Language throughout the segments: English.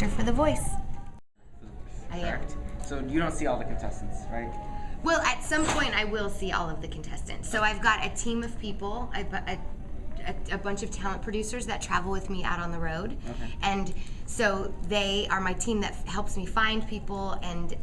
actor for The Voice. I am. Correct. So you don't see all the contestants, right? Well, at some point I will see all of the contestants. So I've got a team of people, a bunch of talent producers that travel with me out on the road. Okay. And so they are my team that helps me find people, and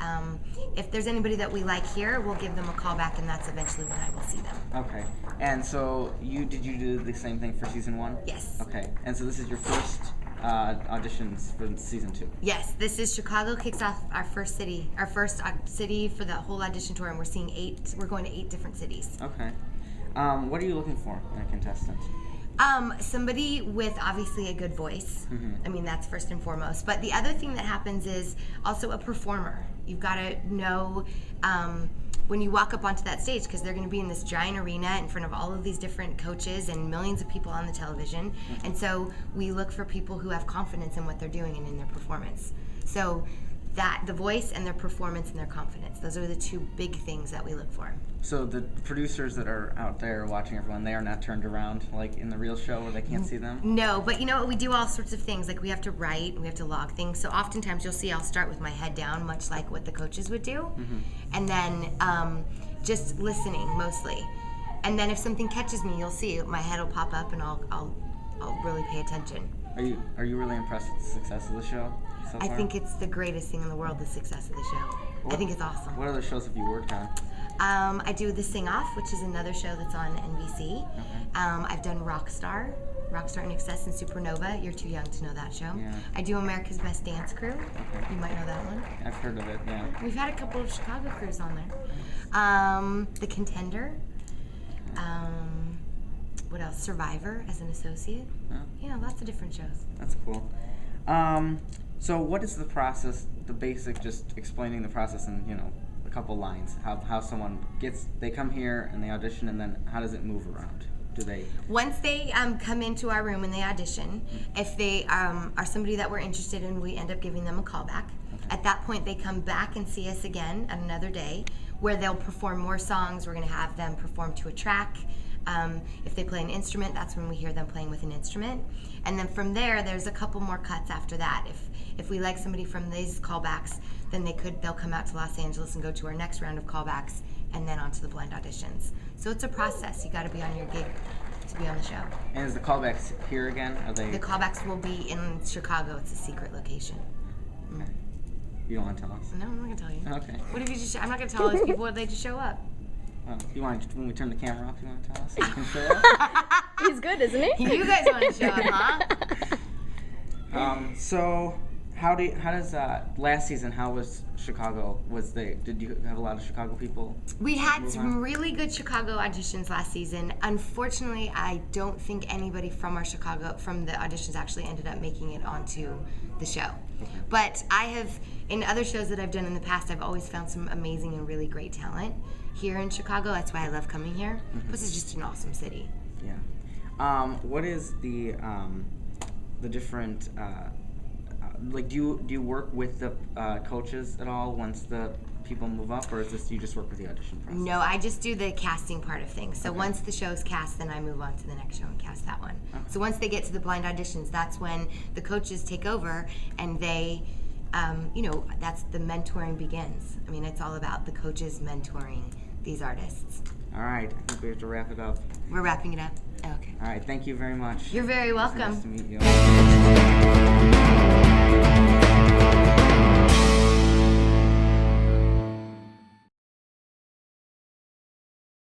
if there's anybody that we like here, we'll give them a call back, and that's eventually when I will see them. Okay. And so did you do the same thing for season 1? Yes. Okay. And so this is your first auditions for season 2. Yes, this is Chicago kicks off our first city for the whole audition tour, and we're going to 8 different cities. Okay. What are you looking for in a contestant? Somebody with obviously a good voice. Mm-hmm. I mean, that's first and foremost. But the other thing that happens is also a performer. You've got to know when you walk up onto that stage, because they're going to be in this giant arena in front of all of these different coaches and millions of people on the television. Mm-hmm. And so we look for people who have confidence in what they're doing and in their performance. So that the voice and their performance and their confidence, those are the 2 big things that we look for. So the producers that are out there watching everyone, they are not turned around like in the real show where they can't see them? No, but you know what? We do all sorts of things. Like we have to write, we have to log things. So oftentimes you'll see I'll start with my head down, much like what the coaches would do. Mm-hmm. And then just listening mostly. And then if something catches me, you'll see my head will pop up and I'll really pay attention. Are you really impressed with the success of the show so far? I think it's the greatest thing in the world, the success of the show. I think it's awesome. What other shows have you worked on? I do The Sing Off, which is another show that's on NBC. Okay. I've done Rockstar in Excess, and Supernova. You're too young to know that show. Yeah. I do America's Best Dance Crew. Okay. You might know that one. I've heard of it, yeah. We've had a couple of Chicago crews on there. The Contender. What else? Survivor as an associate. Oh. Yeah, lots of different shows. That's cool. So what is the process, the basic, just explaining the process in, a couple lines, how someone they come here and they audition, and then how does it move around? Once they come into our room and they audition, if they are somebody that we're interested in, we end up giving them a call back. Okay. At that point, they come back and see us again on another day, where they'll perform more songs. We're going to have them perform to a track. If they play an instrument, that's when we hear them playing with an instrument. And then from there, there's a couple more cuts after that. If we like somebody from these callbacks, then they'll come out to Los Angeles and go to our next round of callbacks, and then on to the blind auditions. So it's a process. You got to be on your gig to be on the show. And is the callbacks here again? The callbacks will be in Chicago. It's a secret location. Okay. You don't want to tell us? No, I'm not going to tell you. Okay. What if you just? I'm not going to tell all these people what they just show up. Well, when we turn the camera off, you want to tell us? You can show up? He's good, isn't he? You guys want to show up, huh? So how does last season? How was Chicago? Did you have a lot of Chicago people? We had some really good Chicago auditions last season. Unfortunately, I don't think anybody from the auditions actually ended up making it onto the show. Okay. But I have, in other shows that I've done in the past, I've always found some amazing and really great talent here in Chicago. That's why I love coming here. Mm-hmm. This is just an awesome city. Yeah. What is the different? Do you work with the coaches at all once the people move up, or is this you just work with the audition process? No, I just do the casting part of things. So once the show's cast, then I move on to the next show and cast that one. Okay. So once they get to the blind auditions, that's when the coaches take over, and they, that's the mentoring begins. I mean, it's all about the coaches mentoring these artists. All right, I think we have to wrap it up. We're wrapping it up? Okay. All right, thank you very much. You're very welcome. It's nice to meet you.